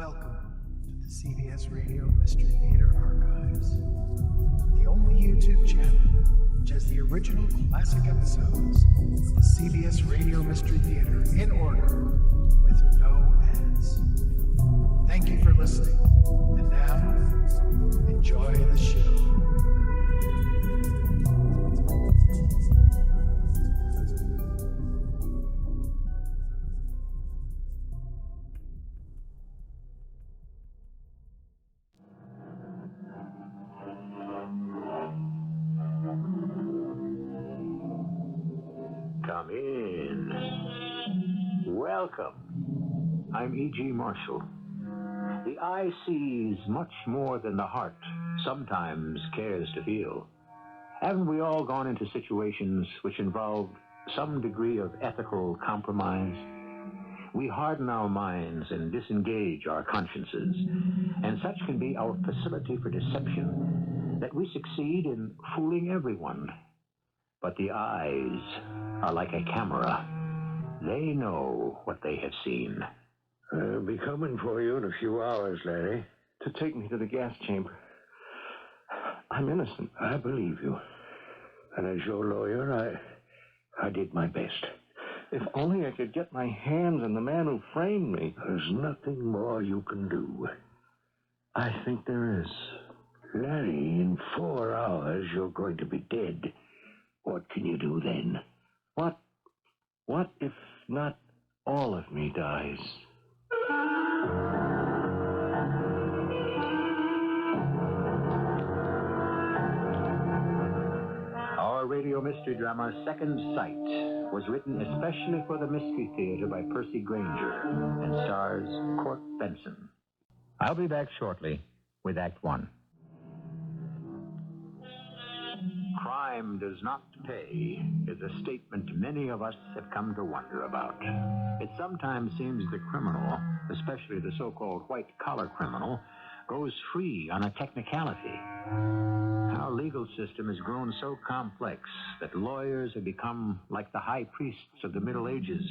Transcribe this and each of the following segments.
Welcome to the CBS Radio Mystery Theater Archives, the only YouTube channel which has the original classic episodes of the CBS Radio Mystery Theater in order with no ads. Thank you for listening, and now, enjoy the show. Come in. Welcome. I'm E.G. Marshall. The eye sees much more than the heart sometimes cares to feel. Haven't we all gone into situations which involved some degree of ethical compromise? We harden our minds and disengage our consciences, and such can be our facility for deception that we succeed in fooling everyone. But the eyes are like a camera. They know what they have seen. I'll be coming for you in a few hours, Larry. To take me to the gas chamber. I'm innocent. I believe you. And as your lawyer, I did my best. If only I could get my hands on the man who framed me. There's nothing more you can do. I think there is. Larry, in 4 hours, you're going to be dead. What can you do then? What if not all of me dies? Our radio mystery drama, Second Sight, was written especially for the Mystery Theater by Percy Grainger and stars Court Benson. I'll be back shortly with Act One. Crime does not pay is a statement many of us have come to wonder about. It sometimes seems the criminal, especially the so-called white-collar criminal, goes free on a technicality. Our legal system has grown so complex that lawyers have become like the high priests of the Middle Ages,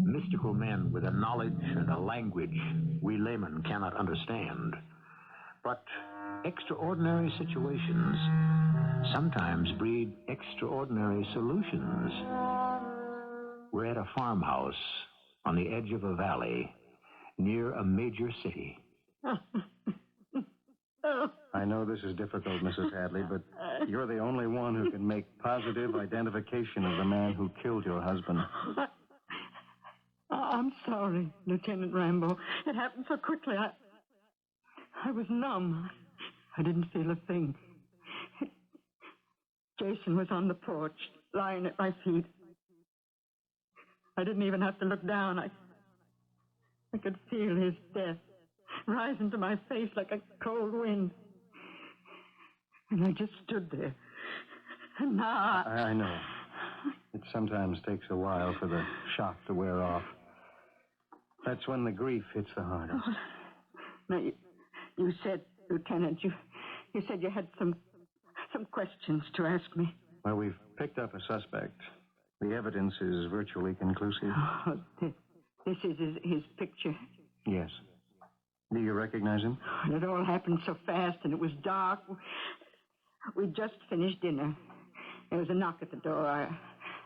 mystical men with a knowledge and a language we laymen cannot understand. But extraordinary situations sometimes breed extraordinary solutions. We're at a farmhouse on the edge of a valley near a major city. I know this is difficult, Mrs. Hadley, but you're the only one who can make positive identification of the man who killed your husband. I'm sorry, Lieutenant Rambo. It happened so quickly. I was numb. I didn't feel a thing. Jason was on the porch, lying at my feet. I didn't even have to look down. I could feel his death rising to my face like a cold wind. And I just stood there. And now I know. It sometimes takes a while for the shock to wear off. That's when the grief hits the hardest. Oh, now, you said, Lieutenant, you said you had some questions to ask me. Well, we've picked up a suspect. The evidence is virtually conclusive. Oh, this is his picture. Yes. Do you recognize him? It all happened so fast, and it was dark. We just finished dinner. There was a knock at the door.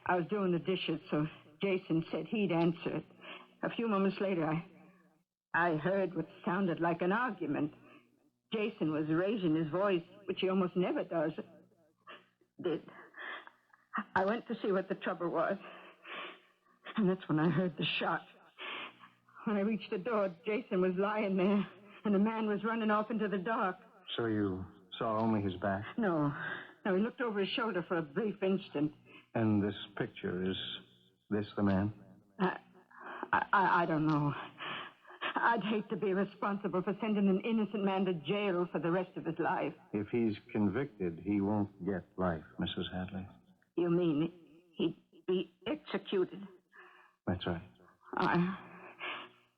I was doing the dishes, so Jason said he'd answer it. A few moments later, I heard what sounded like an argument. Jason was raising his voice, which he almost never does. I went to see what the trouble was, and that's when I heard the shot. When I reached the door, Jason was lying there, and the man was running off into the dark. So you saw only his back? No, he looked over his shoulder for a brief instant. And this picture, is this the man? I don't know. I'd hate to be responsible for sending an innocent man to jail for the rest of his life. If he's convicted, he won't get life, Mrs. Hadley. You mean he'd be executed? That's right.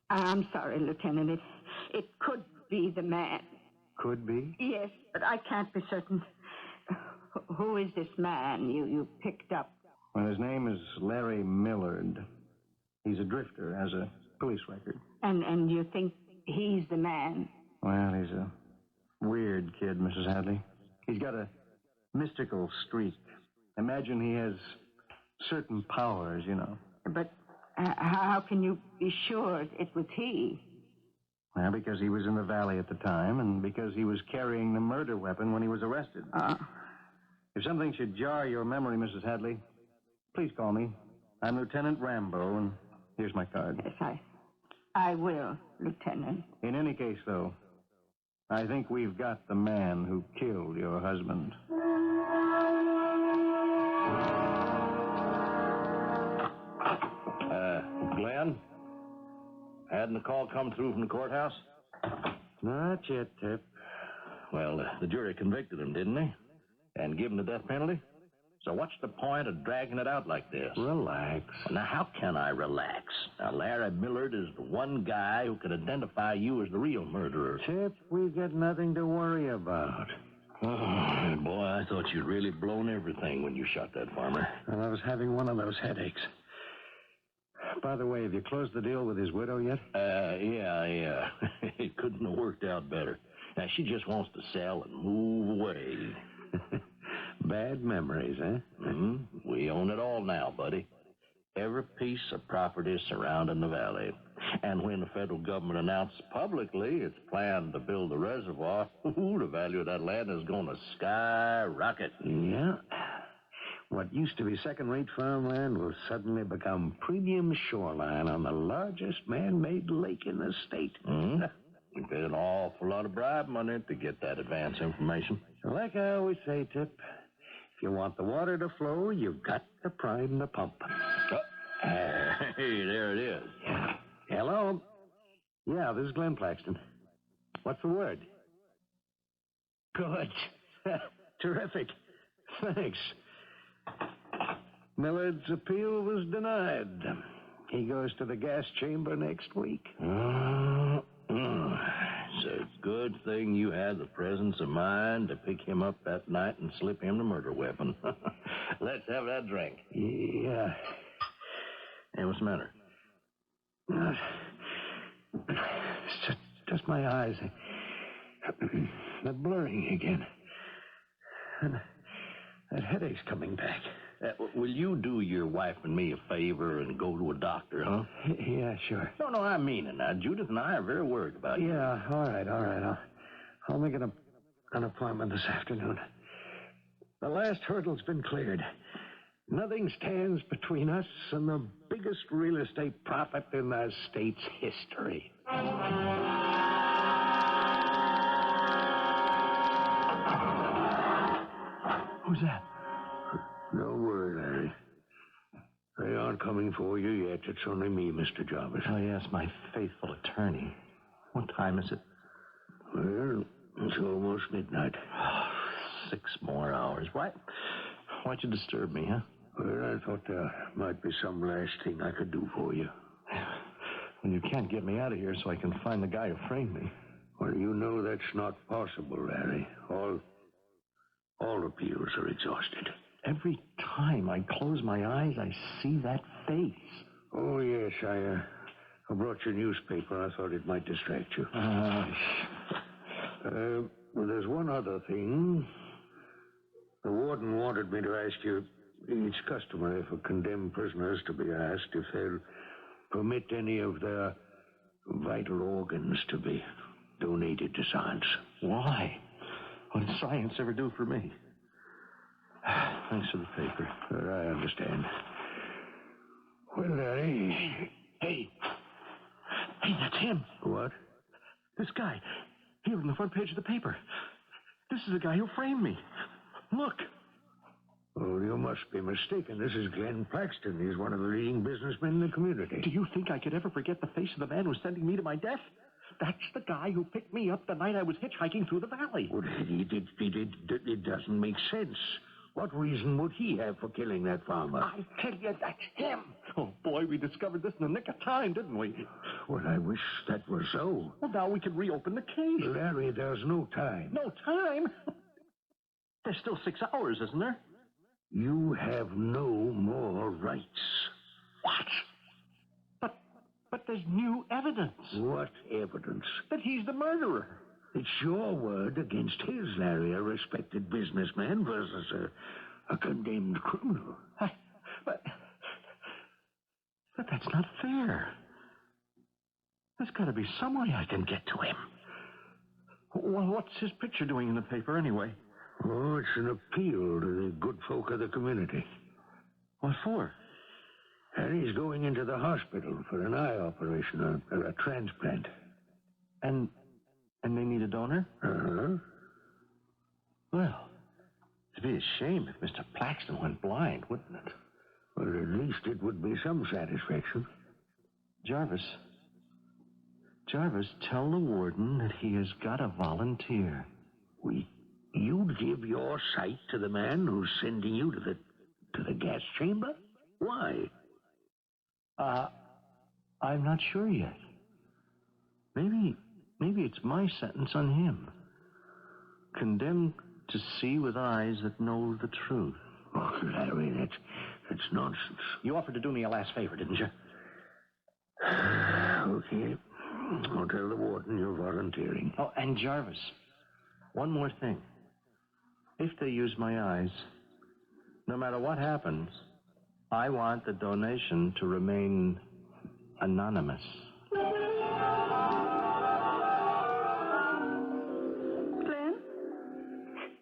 I'm sorry, Lieutenant. It could be the man. Could be? Yes, but I can't be certain. Who is this man you picked up? Well, his name is Larry Millard. He's a drifter, has a police record. And you think he's the man. Well, he's a weird kid, Mrs. Hadley. He's got a mystical streak. Imagine he has certain powers, you know. But how can you be sure it was he? Well, because he was in the valley at the time, and because he was carrying the murder weapon when he was arrested. If something should jar your memory, Mrs. Hadley, please call me. I'm Lieutenant Rambo, and here's my card. Yes, I will, Lieutenant. In any case, though, I think we've got the man who killed your husband. Glenn? Hadn't the call come through from the courthouse? Not yet, Tip. Well, the jury convicted him, didn't they? And given the death penalty? So what's the point of dragging it out like this? Relax. Now, how can I relax? Now, Larry Millard is the one guy who can identify you as the real murderer. Tip, we've got nothing to worry about. Oh, boy, I thought you'd really blown everything when you shot that farmer. Well, I was having one of those headaches. By the way, have you closed the deal with his widow yet? Yeah. It couldn't have worked out better. Now, she just wants to sell and move away. Bad memories, eh? Mm-hmm. We own it all now, buddy. Every piece of property surrounding the valley. And when the federal government announced publicly its plan to build a reservoir, the value of that land is going to skyrocket. Yeah. What used to be second-rate farmland will suddenly become premium shoreline on the largest man-made lake in the state. Mm-hmm. We paid an awful lot of bribe money to get that advance information. Like I always say, Tip, if you want the water to flow, you've got to prime the pump. Hey, there it is. Yeah. Hello? Yeah, this is Glen Paxton. What's the word? Good. Terrific. Thanks. Millard's appeal was denied. He goes to the gas chamber next week. It's a good thing you had the presence of mind to pick him up that night and slip him the murder weapon. Let's have that drink. Yeah. Hey, what's the matter? It's just my eyes. They're blurring again. And that headache's coming back. Will you do your wife and me a favor and go to a doctor, huh? Yeah, sure. No, I mean it now. Judith and I are very worried about you. Yeah, all right. I'll make an appointment this afternoon. The last hurdle's been cleared. Nothing stands between us and the biggest real estate profit in the state's history. Who's that? Don't worry, Larry. They aren't coming for you yet. It's only me, Mr. Jarvis. Oh, yes, my faithful attorney. What time is it? Well, it's almost midnight. 6 more hours. Why'd you disturb me, huh? Well, I thought there might be some last thing I could do for you. Well, you can't get me out of here so I can find the guy who framed me. Well, you know that's not possible, Larry. All appeals are exhausted. Every time I close my eyes, I see that face. Oh, yes, I brought your newspaper. I thought it might distract you. Well, there's one other thing. The warden wanted me to ask you, it's customary for condemned prisoners to be asked if they'll permit any of their vital organs to be donated to science. Why? What does science ever do for me? Thanks for the paper. I understand. Well, Larry... Hey, that's him. What? This guy. Here on the front page of the paper. This is the guy who framed me. Look. Oh, you must be mistaken. This is Glen Paxton. He's one of the leading businessmen in the community. Do you think I could ever forget the face of the man who's sending me to my death? That's the guy who picked me up the night I was hitchhiking through the valley. Well, it doesn't make sense. What reason would he have for killing that farmer? I tell you, that's him. Oh, boy, we discovered this in the nick of time, didn't we? Well, I wish that were so. Well, now we can reopen the case. Larry, there's no time. No time? There's still 6 hours, isn't there? You have no more rights. What? But there's There's new evidence. What evidence? That he's the murderer. It's your word against his, Larry, a respected businessman versus a condemned criminal. But that's not fair. There's got to be some way I can get to him. Well, what's his picture doing in the paper, anyway? Oh, it's an appeal to the good folk of the community. What for? And he's going into the hospital for an eye operation, or a transplant. And they need a donor? Uh-huh. Well, it'd be a shame if Mr. Paxton went blind, wouldn't it? Well, at least it would be some satisfaction. Jarvis, tell the warden that he has got a volunteer. You'd give your sight to the man who's sending you to the gas chamber? Why? I'm not sure yet. Maybe it's my sentence on him. Condemned to see with eyes that know the truth. Oh, Larry, that's nonsense. You offered to do me a last favor, didn't you? Okay. I'll tell the warden you're volunteering. Oh, and Jarvis, one more thing. If they use my eyes, no matter what happens, I want the donation to remain anonymous.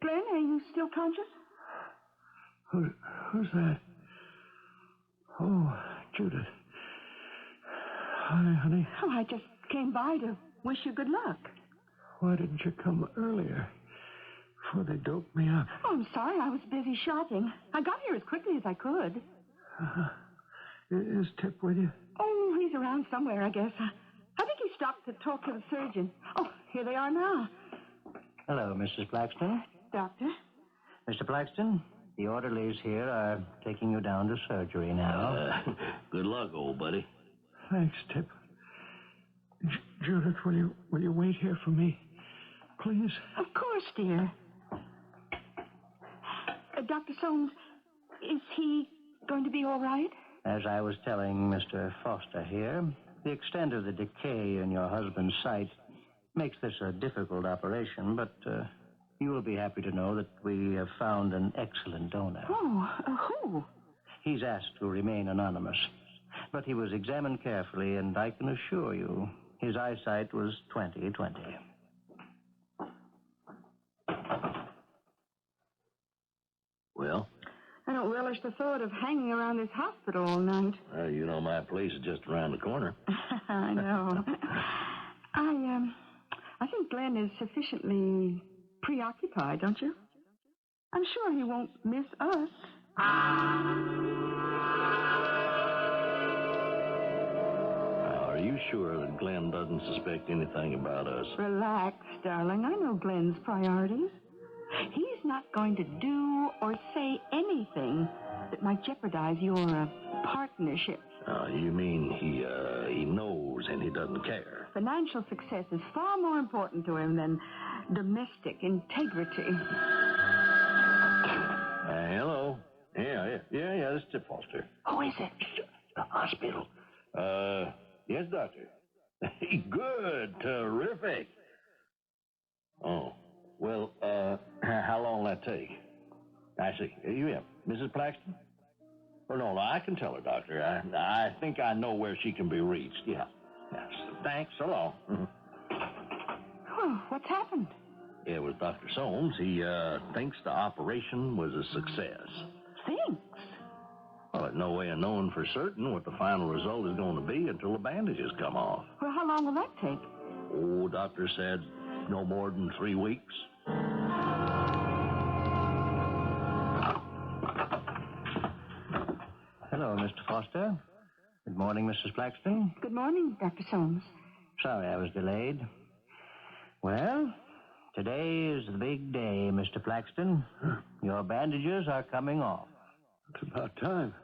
Glen, are you still conscious? Who's that? Oh, Judith. Hi, honey. Oh, I just came by to wish you good luck. Why didn't you come earlier? Before they doped me up. Oh, I'm sorry. I was busy shopping. I got here as quickly as I could. Is Tip with you? Oh, he's around somewhere, I guess. I think he stopped to talk to the surgeon. Oh, here they are now. Hello, Mrs. Paxton. Doctor? Mr. Paxton, the orderlies here are taking you down to surgery now. Good luck, old buddy. Thanks, Tip. Judith, will you wait here for me, please? Of course, dear. Dr. Soames, is he going to be all right? As I was telling Mr. Foster here, the extent of the decay in your husband's sight makes this a difficult operation, but you will be happy to know that we have found an excellent donor. Oh, who? He's asked to remain anonymous, but he was examined carefully, and I can assure you his eyesight was 20/20. Well? I don't relish the thought of hanging around this hospital all night. You know my place is just around the corner. I know. I think Glen is sufficiently preoccupied, don't you? I'm sure he won't miss us. Are you sure that Glen doesn't suspect anything about us? Relax, darling. I know Glen's priorities. He's not going to do or say anything that might jeopardize your partnership. You mean he knows and he doesn't care? Financial success is far more important to him than domestic integrity. Hello. Yeah, this is Tip Foster. Who is it? The hospital. Yes, doctor. Good, terrific. Oh, well, how long will that take? I see. Yeah, Mrs. Paxton? Oh, no, I can tell her, doctor. I think I know where she can be reached. Yeah. Yes. Thanks. So long. Mm-hmm. Oh, what's happened? Yeah, with Dr. Soames, he thinks the operation was a success. Thinks? Well, there's no way of knowing for certain what the final result is going to be until the bandages come off. Well, how long will that take? Oh, doctor said no more than 3 weeks. Hello, Mr. Foster. Good morning, Mrs. Paxton. Good morning, Dr. Soames. Sorry I was delayed. Well, today is the big day, Mr. Paxton. Your bandages are coming off. It's about time.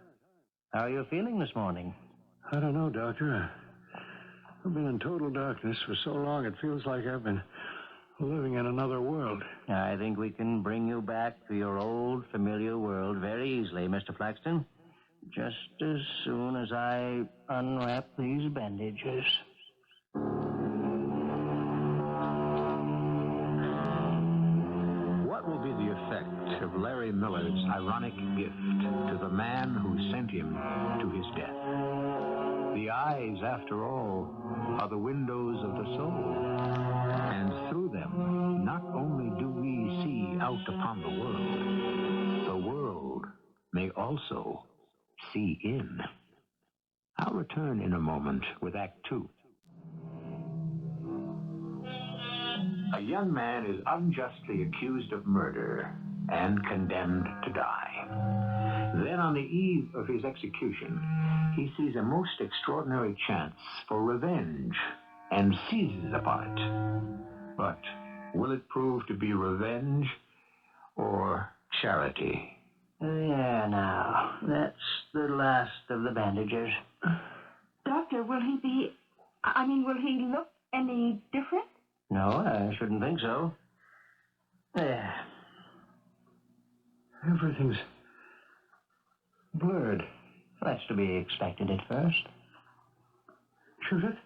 How are you feeling this morning? I don't know, Doctor. I've been in total darkness for so long it feels like I've been living in another world. I think we can bring you back to your old familiar world very easily, Mr. Paxton. just as soon as I unwrap these bandages. What will be the effect of Larry Millard's ironic gift to the man who sent him to his death? The eyes, after all, are the windows of the soul. And through them, not only do we see out upon the world may also see in. I'll return in a moment with Act Two. A young man is unjustly accused of murder and condemned to die. Then, on the eve of his execution, he sees a most extraordinary chance for revenge and seizes upon it. But will it prove to be revenge or charity? There now. That's the last of the bandages. Doctor, will he look any different? No, I shouldn't think so. There. Everything's blurred. That's to be expected at first. Judith?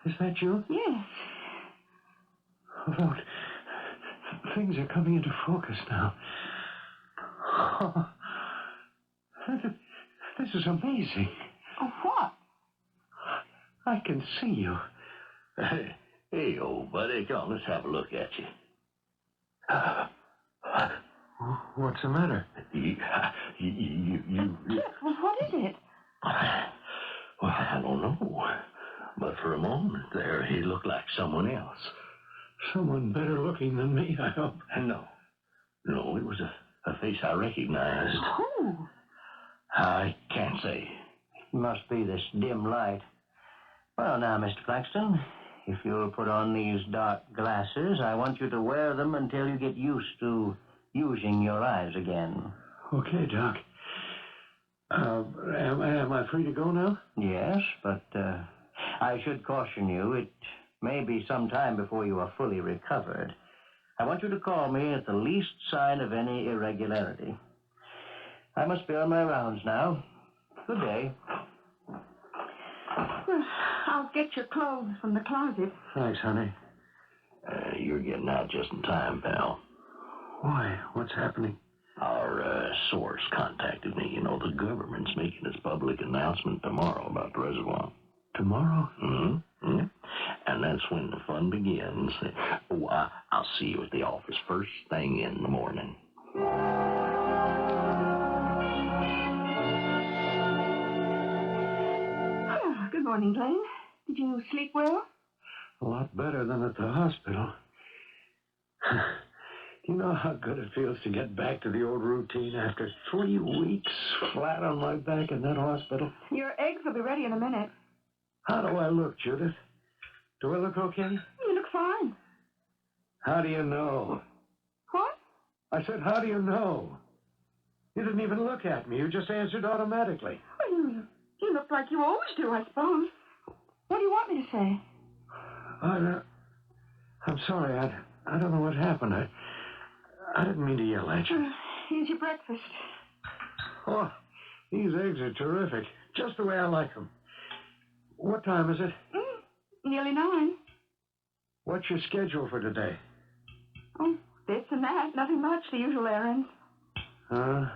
Is that you? Yes. Although things are coming into focus now. Oh, this is amazing. Oh, what? I can see you. Hey, old buddy, come on, let's have a look at you. What's the matter? You Jeff, what is it? Well, I don't know. But for a moment there, he looked like someone else. Someone better looking than me, I hope. No, it was a face I recognized. Who? I can't say. It must be this dim light. Well, now, Mr. Paxton, if you'll put on these dark glasses, I want you to wear them until you get used to using your eyes again. Okay, Doc. Am I free to go now? Yes, but I should caution you, it may be some time before you are fully recovered. I want you to call me at the least sign of any irregularity. I must be on my rounds now. Good day. I'll get your clothes from the closet. Thanks, honey. You're getting out just in time, pal. Why? What's happening? Our source contacted me. You know, the government's making its public announcement tomorrow about the reservoir. Tomorrow? Mm-hmm. And that's when the fun begins. Oh, I'll see you at the office first thing in the morning. Good morning, Glen. Did you sleep well? A lot better than at the hospital. You know how good it feels to get back to the old routine after 3 weeks flat on my back in that hospital? Your eggs will be ready in a minute. How do I look, Judith? Do I look okay? You look fine. How do you know? What? I said, how do you know? You didn't even look at me. You just answered automatically. Well, you look like you always do, I suppose. What do you want me to say? I'm sorry. I don't know what happened. I didn't mean to yell at you. Here's your breakfast. Oh, these eggs are terrific. Just the way I like them. What time is it? Nearly 9. What's your schedule for today? Oh, this and that. Nothing much. The usual errands. I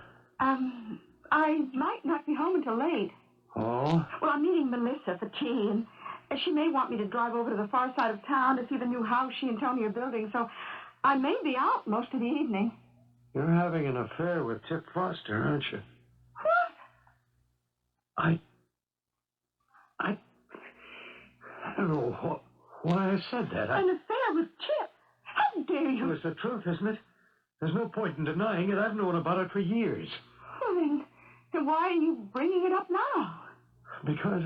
might not be home until late. Oh? Well, I'm meeting Melissa for tea, and she may want me to drive over to the far side of town to see the new house she and Tony are building, so I may be out most of the evening. You're having an affair with Tip Foster, aren't you? What? I don't know why I said that. An affair with Tip? How dare you? Well, it's the truth, isn't it? There's no point in denying it. I've known about it for years. Well, then why are you bringing it up now? Because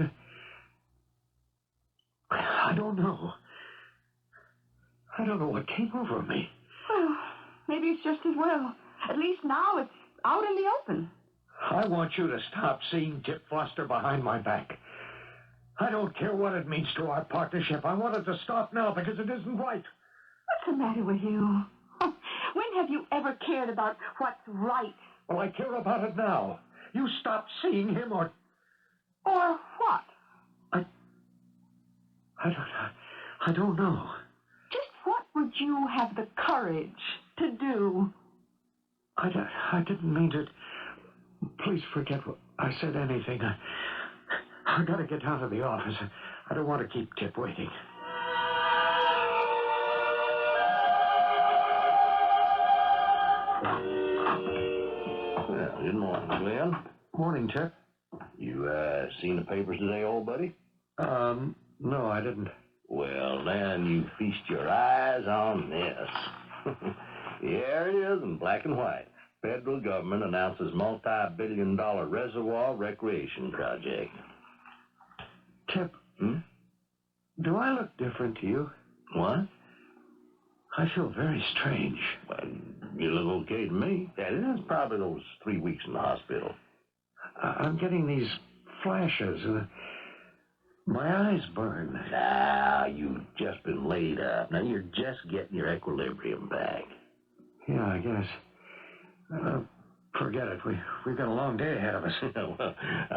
I don't know. I don't know what came over me. Well, maybe it's just as well. At least now it's out in the open. I want you to stop seeing Tip Foster behind my back. I don't care what it means to our partnership. I want it to stop now because it isn't right. What's the matter with you? When have you ever cared about what's right? Well, I care about it now. you stop seeing him or... Or what? I don't know. Just what would you have the courage to do? I didn't mean to... Please forget what I said anything. I gotta get down to the office. I don't want to keep Tip waiting. Well, good morning, Glenn. Morning, Tip. You, seen the papers today, old buddy? No, I didn't. Well, then you feast your eyes on this. Here it is in black and white. Federal government announces multi-billion-dollar reservoir recreation project. Tip, do I look different to you? What? I feel very strange. Well, you look okay to me. That is probably those 3 weeks in the hospital. I'm getting these flashes, and my eyes burn. Now, you've just been laid up. Now, you're just getting your equilibrium back. Yeah, I guess. Forget it. We've got a long day ahead of us. Well,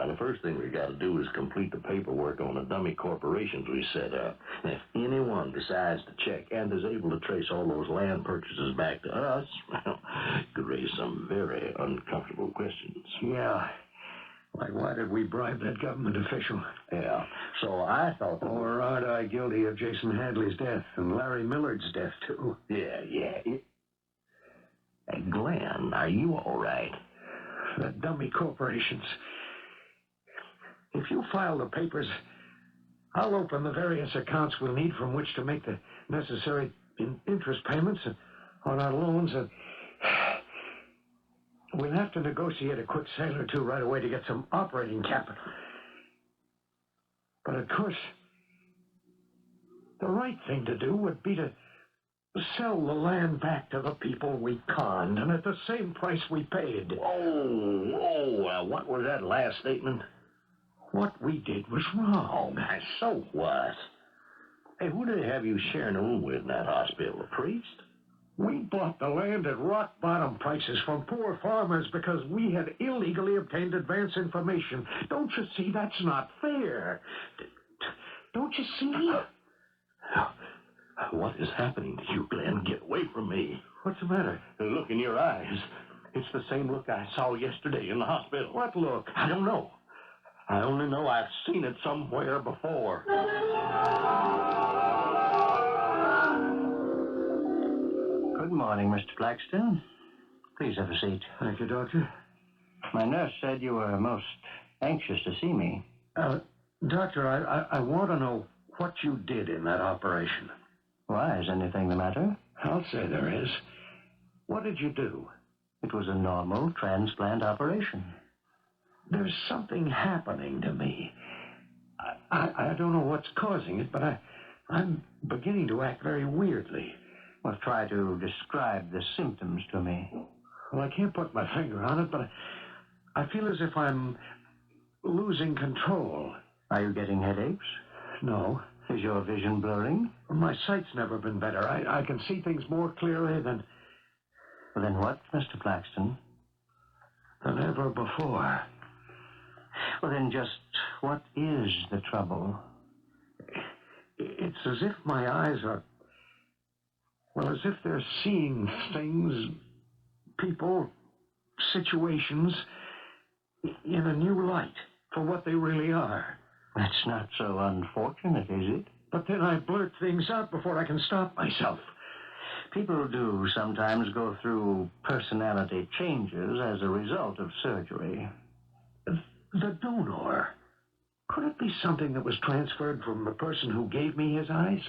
the first thing we got to do is complete the paperwork on the dummy corporations we set up. And if anyone decides to check and is able to trace all those land purchases back to us, well, it could raise some very uncomfortable questions. Yeah. Like, why did we bribe that government official? Yeah. So I thought that... Or aren't I guilty of Jason Hadley's death and Larry Millard's death, too? Yeah. Hey, Glenn, are you all right? The dummy corporations. If you file the papers, I'll open the various accounts we'll need from which to make the necessary interest payments on our loans. We'll have to negotiate a quick sale or two right away to get some operating capital. But, of course, the right thing to do would be to sell the land back to the people we conned, and at the same price we paid. What was that last statement? What we did was wrong. Oh, so what? Hey, who did they have you sharing a room with in that hospital? A priest? We bought the land at rock-bottom prices from poor farmers because we had illegally obtained advance information. Don't you see? That's not fair. Don't you see? What is happening to you, Glenn? Get away from me. What's the matter? The look in your eyes. It's the same look I saw yesterday in the hospital. What look? I don't know. I only know I've seen it somewhere before. Good morning, Mr. Paxton. Please have a seat. Thank you, Doctor. My nurse said you were most anxious to see me. Doctor, I want to know what you did in that operation. Why, is anything the matter? I'll say there is. What did you do? It was a normal transplant operation. There's something happening to me. I don't know what's causing it, but I'm beginning to act very weirdly. Well, try to describe the symptoms to me. Well, I can't put my finger on it, but I feel as if I'm losing control. Are you getting headaches? No. Is your vision blurring? My sight's never been better. I can see things more clearly than... Well, then what, Mr. Paxton? Than ever before. Well, then just what is the trouble? It's as if my eyes are... Well, as if they're seeing things, people, situations, in a new light for what they really are. That's not so unfortunate, is it? But then I blurt things out before I can stop myself. People do sometimes go through personality changes as a result of surgery. The donor. Could it be something that was transferred from the person who gave me his eyes?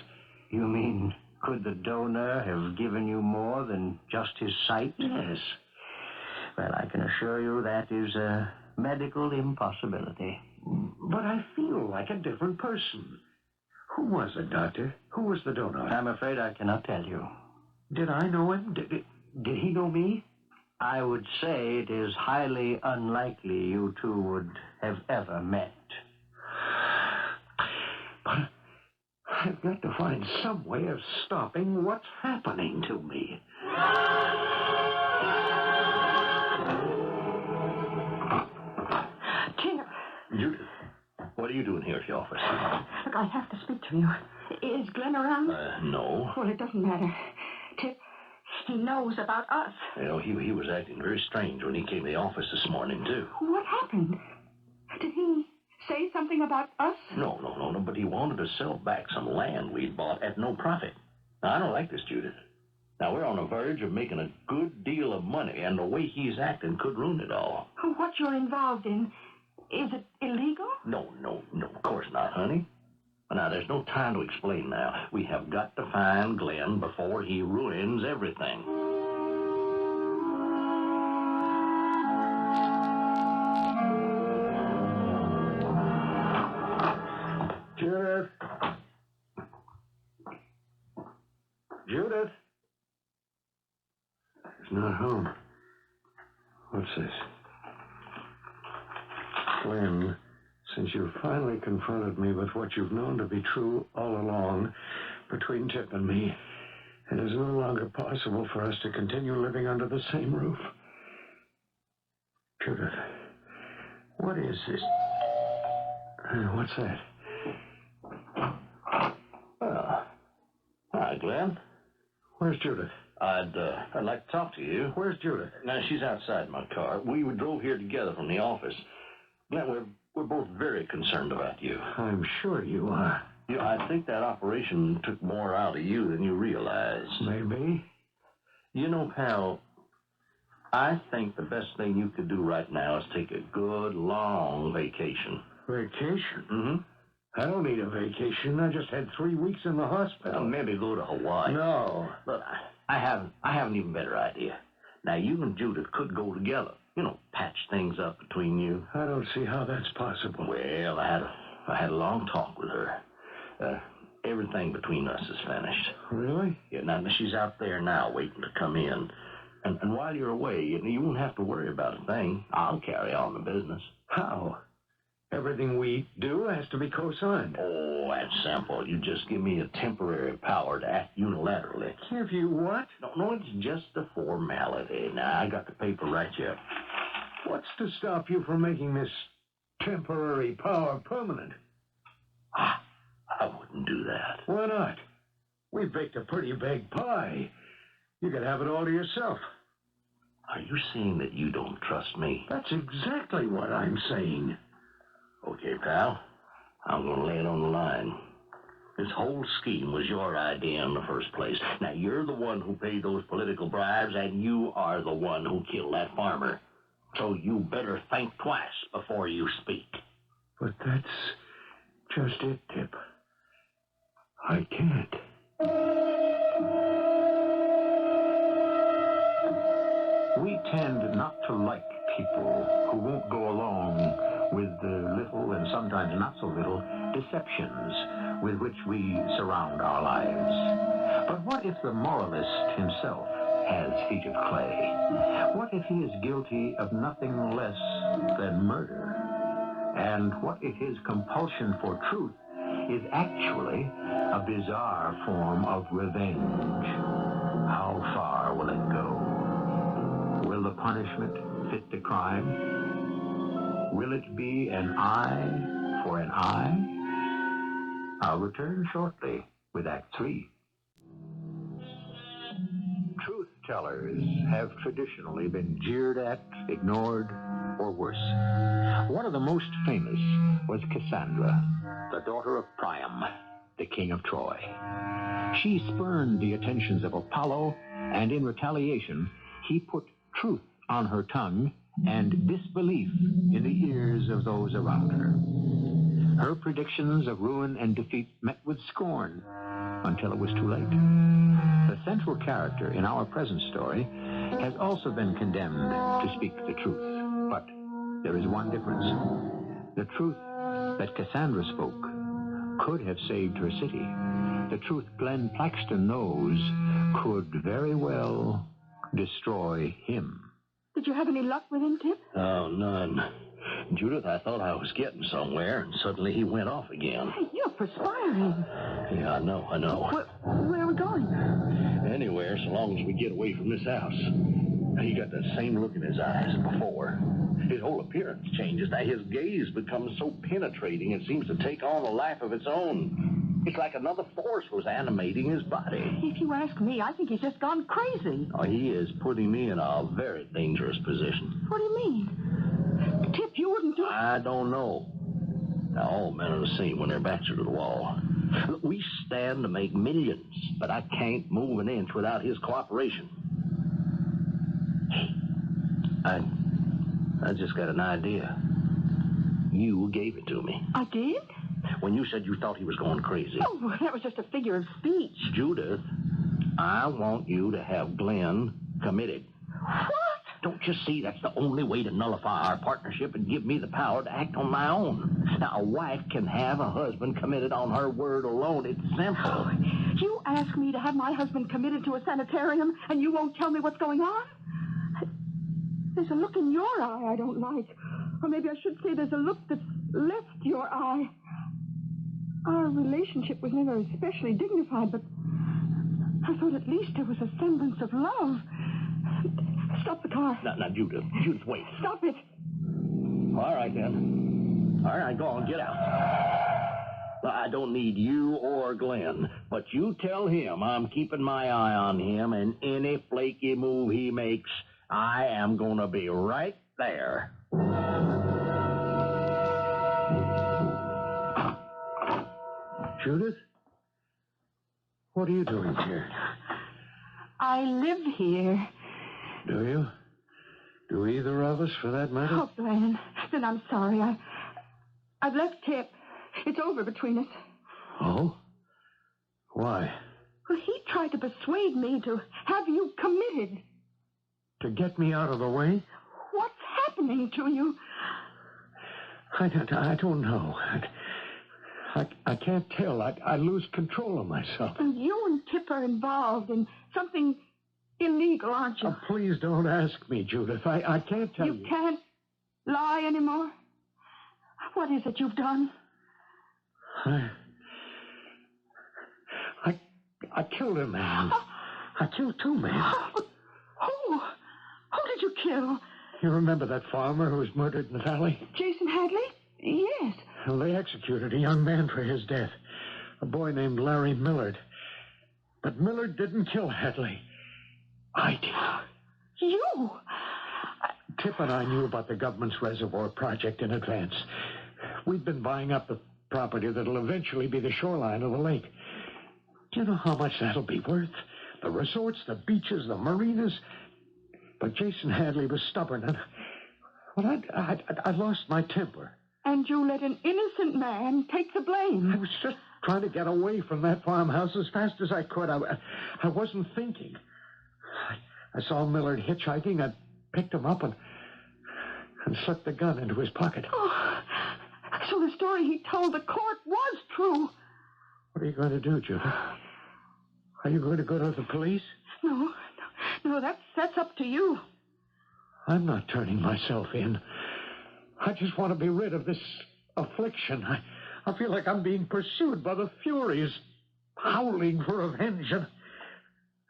You mean, could the donor have given you more than just his sight? Yes. Well, I can assure you that is a medical impossibility. But I feel like a different person. Who was it, Doctor? Who was the donor? I'm afraid I cannot tell you. Did I know him? Did he know me? I would say it is highly unlikely you two would have ever met. But I've got to find some way of stopping what's happening to me. are you doing here at the office? Look, I have to speak to you. Is Glen around? No. Well, it doesn't matter. Tip, he knows about us. You know, he was acting very strange when he came to the office this morning, too. What happened? Did he say something about us? No, but he wanted to sell back some land we'd bought at no profit. Now, I don't like this, Judith. Now, we're on the verge of making a good deal of money, and the way he's acting could ruin it all. What you're involved in, is it illegal? No, of course not, honey. Now, there's no time to explain now. We have got to find Glen before he ruins everything. Judith? Judith? She's not home. What's this? Glen, since you've finally confronted me with what you've known to be true all along, between Tip and me, it is no longer possible for us to continue living under the same roof. Judith, what is this? What's that? Hi, Glen. Where's Judith? I'd like to talk to you. Where's Judith? Now, she's outside my car. We drove here together from the office. Glen, we're both very concerned about you. I'm sure you are. You know, I think that operation took more out of you than you realize. Maybe. You know, pal, I think the best thing you could do right now is take a good, long vacation. Vacation? Mm-hmm. I don't need a vacation. I just had 3 weeks in the hospital. Well, maybe go to Hawaii. No. But I have an even better idea. Now, you and Judith could go together. You know, patch things up between you. I don't see how that's possible. Well, I had a long talk with her. Everything between us is finished. Really? Yeah, now she's out there now waiting to come in. And while you're away, you won't have to worry about a thing. I'll carry on the business. How? Everything we do has to be co-signed. Oh, that's simple. You just give me a temporary power to act unilaterally. Give you what? No, it's just a formality. Now, I got the paper right here. What's to stop you from making this temporary power permanent? I wouldn't do that. Why not? We baked a pretty big pie. You could have it all to yourself. Are you saying that you don't trust me? That's exactly what I'm saying. Okay, pal. I'm going to lay it on the line. This whole scheme was your idea in the first place. Now, you're the one who paid those political bribes, and you are the one who killed that farmer. So you better think twice before you speak. But that's just it, Tip. I can't. We tend not to like people who won't go along with the little and sometimes not so little deceptions with which we surround our lives. But what if the moralist himself has feet of clay? What if he is guilty of nothing less than murder? And what if his compulsion for truth is actually a bizarre form of revenge? How far will it go? Will the punishment fit the crime? Will it be an eye for an eye? I'll return shortly with Act 3. Truth tellers have traditionally been jeered at, ignored, or worse. One of the most famous was Cassandra, the daughter of Priam, the king of Troy. She spurned the attentions of Apollo, and in retaliation, he put truth on her tongue and disbelief in the ears of those around her. Her predictions of ruin and defeat met with scorn until it was too late. The central character in our present story has also been condemned to speak the truth. But there is one difference. The truth that Cassandra spoke could have saved her city. The truth Glen Paxton knows could very well destroy him. Did you have any luck with him, Tip? Oh, none. Judith, I thought I was getting somewhere, and suddenly he went off again. Hey, you're perspiring. Yeah, I know. Where are we going? Anywhere, so long as we get away from this house. He got the same look in his eyes as before. His whole appearance changes. Now, his gaze becomes so penetrating, it seems to take on a life of its own. It's like another force was animating his body. If you ask me, I think he's just gone crazy. Oh, he is putting me in a very dangerous position. What do you mean? Tip, you wouldn't do... I don't know. Now, all men are the same when their backs are to the wall. Look, we stand to make millions, but I can't move an inch without his cooperation. Hey, I just got an idea. You gave it to me. I did? When you said you thought he was going crazy. Oh, well, that was just a figure of speech. Judith, I want you to have Glen committed. What? Don't you see that's the only way to nullify our partnership and give me the power to act on my own? Now, a wife can have a husband committed on her word alone. It's simple. You ask me to have my husband committed to a sanitarium, and you won't tell me what's going on? There's a look in your eye I don't like. Or maybe I should say there's a look that's left your eye. Our relationship was never especially dignified, but I thought at least there was a semblance of love. Stop the car. Now, Judith, wait. Stop it. All right, then. All right, go on, get out. Well, I don't need you or Glen, but you tell him I'm keeping my eye on him, and any flaky move he makes, I am going to be right there. Judith? What are you doing here? I live here. Do you? Do either of us, for that matter? Oh, Glenn, then I'm sorry. I've left Tip. It's over between us. Oh? Why? Well, he tried to persuade me to have you committed. To get me out of the way? What's happening to you? I don't know. I can't tell. I lose control of myself. You and Tip are involved in something illegal, aren't you? Oh, please don't ask me, Judith. I can't tell you. You can't lie anymore? What is it you've done? I killed a man. I killed two men. Who? Who did you kill? You remember that farmer who was murdered in the valley? Jason Hadley? Yes. Well, they executed a young man for his death. A boy named Larry Millard. But Millard didn't kill Hadley. I did. You? Tip and I knew about the government's reservoir project in advance. We'd been buying up the property that'll eventually be the shoreline of the lake. Do you know how much that'll be worth? The resorts, the beaches, the marinas. But Jason Hadley was stubborn, and well, I lost my temper. And you let an innocent man take the blame. I was just trying to get away from that farmhouse as fast as I could. I wasn't thinking. I saw Millard hitchhiking. I picked him up and slipped the gun into his pocket. Oh, so the story he told the court was true. What are you going to do, Judith? Are you going to go to the police? No, that's up to you. I'm not turning myself in. I just want to be rid of this affliction. I feel like I'm being pursued by the Furies, howling for revenge, and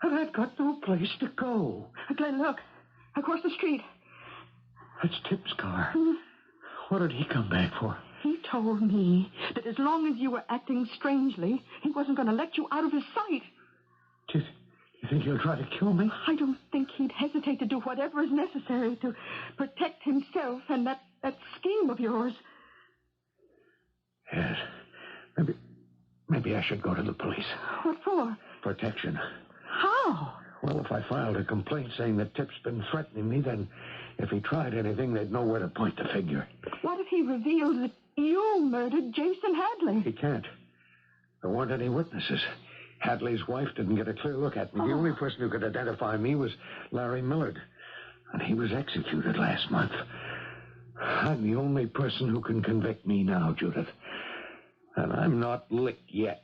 I've got no place to go. Glenn, look. Across the street. That's Tip's car. What did he come back for? He told me that as long as you were acting strangely, he wasn't going to let you out of his sight. Do you think he'll try to kill me? I don't think he'd hesitate to do whatever is necessary to protect himself and that scheme of yours. Yes. Maybe I should go to the police. What for? Protection. How? Well, if I filed a complaint saying that Tip's been threatening me, then if he tried anything, they'd know where to point the finger. What if he revealed that you murdered Jason Hadley? He can't. There weren't any witnesses. Hadley's wife didn't get a clear look at me. The only person who could identify me was Larry Millard. And he was executed last month. I'm the only person who can convict me now, Judith. And I'm not licked yet.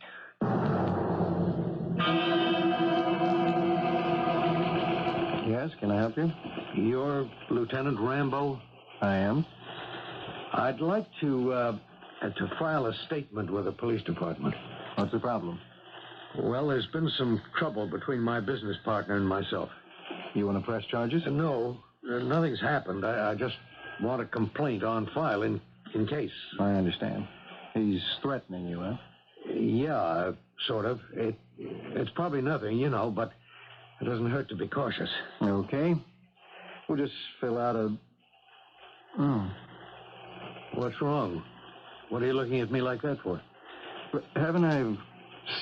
Yes, can I help you? You're Lieutenant Rambo? I am. I'd like to file a statement with the police department. What's the problem? Well, there's been some trouble between my business partner and myself. You want to press charges? No, nothing's happened. I just want a complaint on file in case. I understand. He's threatening you, huh? Yeah, sort of. It's probably nothing, you know, but it doesn't hurt to be cautious. Okay. We'll just fill out a... What's wrong? What are you looking at me like that for? But haven't I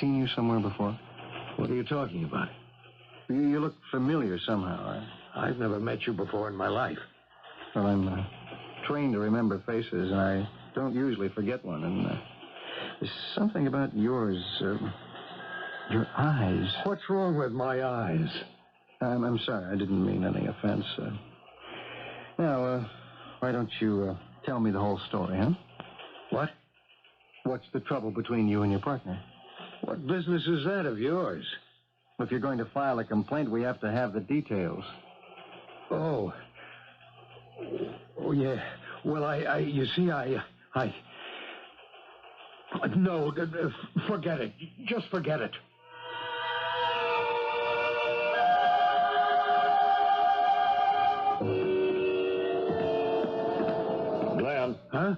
seen you somewhere before? What are you talking about? You look familiar somehow. I've never met you before in my life. Well, I'm trained to remember faces, and I don't usually forget one. And there's something about yours, your eyes. What's wrong with my eyes? I'm sorry. I didn't mean any offense. Now, why don't you tell me the whole story, huh? What? What's the trouble between you and your partner? What business is that of yours? If you're going to file a complaint, we have to have the details. Oh, yeah. Well, you see, no, forget it. Just forget it. Glenn. Huh?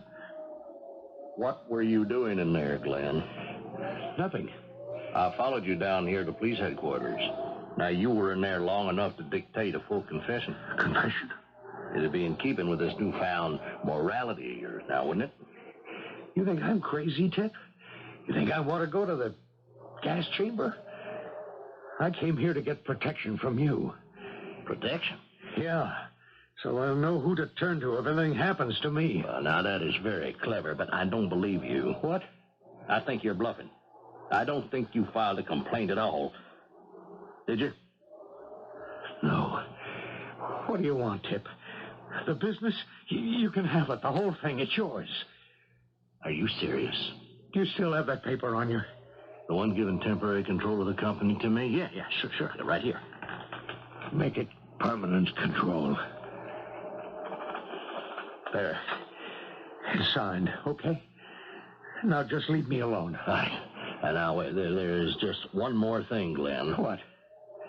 What were you doing in there, Glenn? Nothing. I followed you down here to police headquarters. Now, you were in there long enough to dictate a full confession. Confession? It'd be in keeping with this newfound morality of yours now, wouldn't it? You think I'm crazy, Tip? You think I want to go to the gas chamber? I came here to get protection from you. Protection? Yeah. So I'll know who to turn to if anything happens to me. Well, now, that is very clever, but I don't believe you. What? I think you're bluffing. I don't think you filed a complaint at all. Did you? No. What do you want, Tip? The business? You can have it. The whole thing. It's yours. Are you serious? Do you still have that paper on you? The one giving temporary control of the company to me? Yeah, sure. Right here. Make it permanent control. There. It's signed, okay? Now just leave me alone. All right. And now, there is just one more thing, Glenn. What?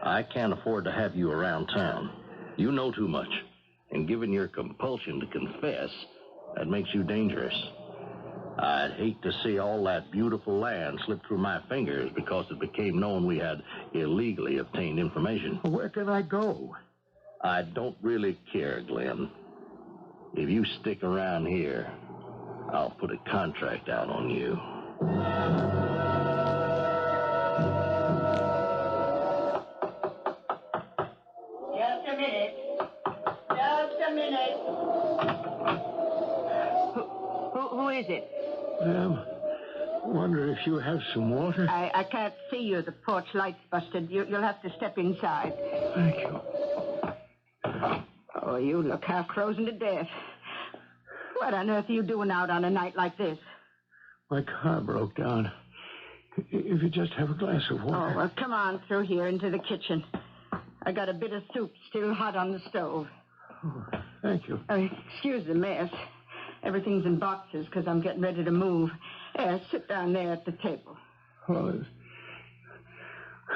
I can't afford to have you around town. You know too much. And given your compulsion to confess, that makes you dangerous. I'd hate to see all that beautiful land slip through my fingers because it became known we had illegally obtained information. Where can I go? I don't really care, Glenn. If you stick around here, I'll put a contract out on you. Just a minute. Who is it? Wonder if you have some water? I can't see you. The porch light's busted. You'll have to step inside. Thank you. Oh, you look half frozen to death. What on earth are you doing out on a night like this? My car broke down. If you just have a glass of water. Oh, well, come on through here into the kitchen. I got a bit of soup still hot on the stove. Oh, thank you. Excuse the mess. Everything's in boxes because I'm getting ready to move. Sit down there at the table. Well, it's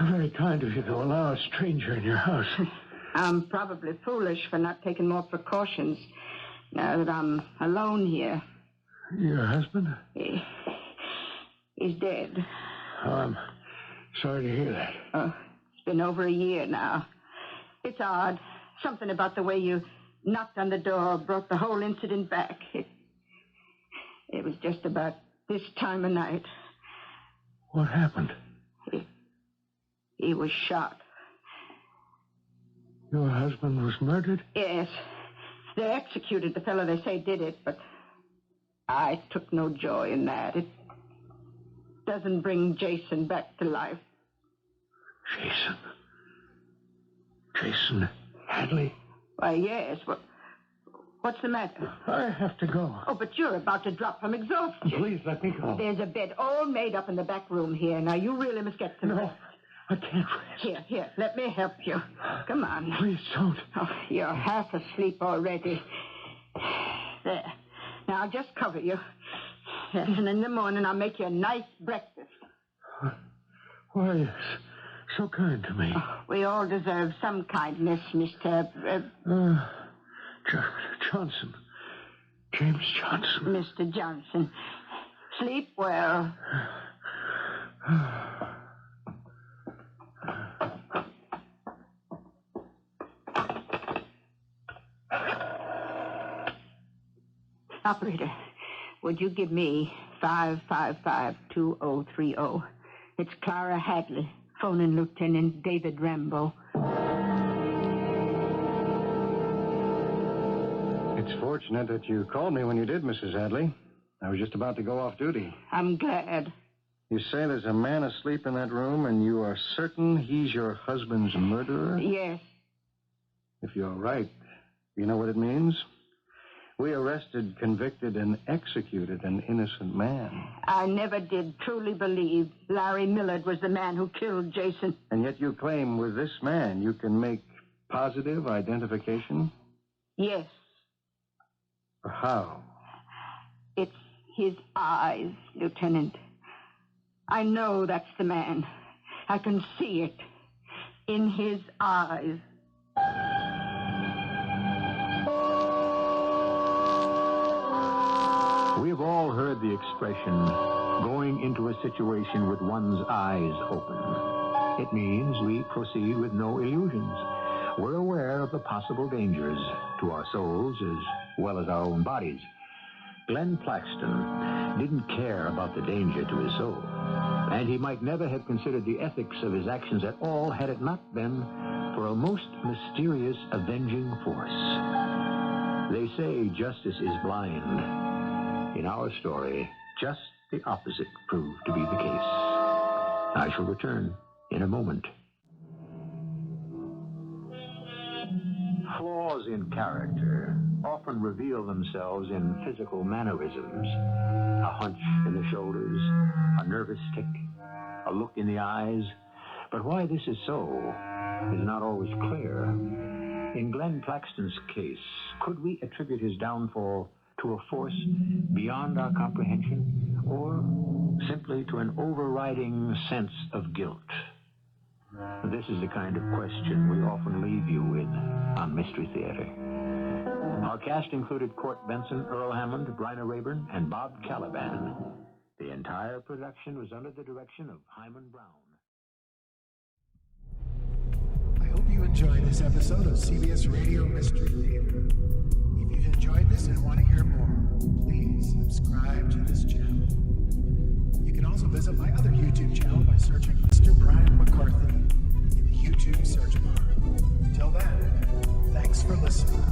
very kind of you to allow a stranger in your house. I'm probably foolish for not taking more precautions now that I'm alone here. Your husband? He's dead. Oh, I'm sorry to hear that. It's been over a year now. It's odd. Something about the way you knocked on the door brought the whole incident back. It was just about this time of night. What happened? He was shot. Your husband was murdered? Yes. They executed the fellow they say did it, but I took no joy in that. It doesn't bring Jason back to life. Jason Hadley? Why, yes. What's the matter? I have to go. Oh, but you're about to drop from exhaustion. Please let me go. There's a bed all made up in the back room here. Now, you really must get some rest. I can't rest. Here, let me help you. Come on. Please don't. Oh, you're half asleep already. There. Now, I'll just cover you. And in the morning, I'll make you a nice breakfast. Why, you're so kind to me. Oh, we all deserve some kindness, Mr. Johnson. James Johnson. Mr. Johnson, sleep well. Operator, would you give me 555-2030? It's Clara Hadley, phoning Lieutenant David Rambo. It's fortunate that you called me when you did, Mrs. Hadley. I was just about to go off duty. I'm glad. You say there's a man asleep in that room, and you are certain he's your husband's murderer? Yes. If you're right, you know what it means? We arrested, convicted, and executed an innocent man. I never did truly believe Larry Millard was the man who killed Jason. And yet you claim with this man you can make positive identification? Yes. How? It's his eyes, Lieutenant. I know that's the man. I can see it in his eyes. We have all heard the expression, going into a situation with one's eyes open. It means we proceed with no illusions. We're aware of the possible dangers to our souls as well as our own bodies. Glen Paxton didn't care about the danger to his soul, and he might never have considered the ethics of his actions at all had it not been for a most mysterious avenging force. They say justice is blind. In our story, just the opposite proved to be the case. I shall return in a moment. Flaws in character often reveal themselves in physical mannerisms. A hunch in the shoulders, a nervous tic, a look in the eyes. But why this is so is not always clear. In Glen Paxton's case, could we attribute his downfall to a force beyond our comprehension, or simply to an overriding sense of guilt? This is the kind of question we often leave you with on Mystery Theater. Our cast included Court Benson, Earl Hammond, Bryna, Raeburn, and Bob Kaliban. The entire production was under the direction of Hyman Brown. I hope you enjoyed this episode of CBS Radio Mystery Theater. If you've enjoyed this and want to hear more, please subscribe to this channel. You can also visit my other YouTube channel by searching Mr. Brian McCarthy in the YouTube search bar. Till then, thanks for listening.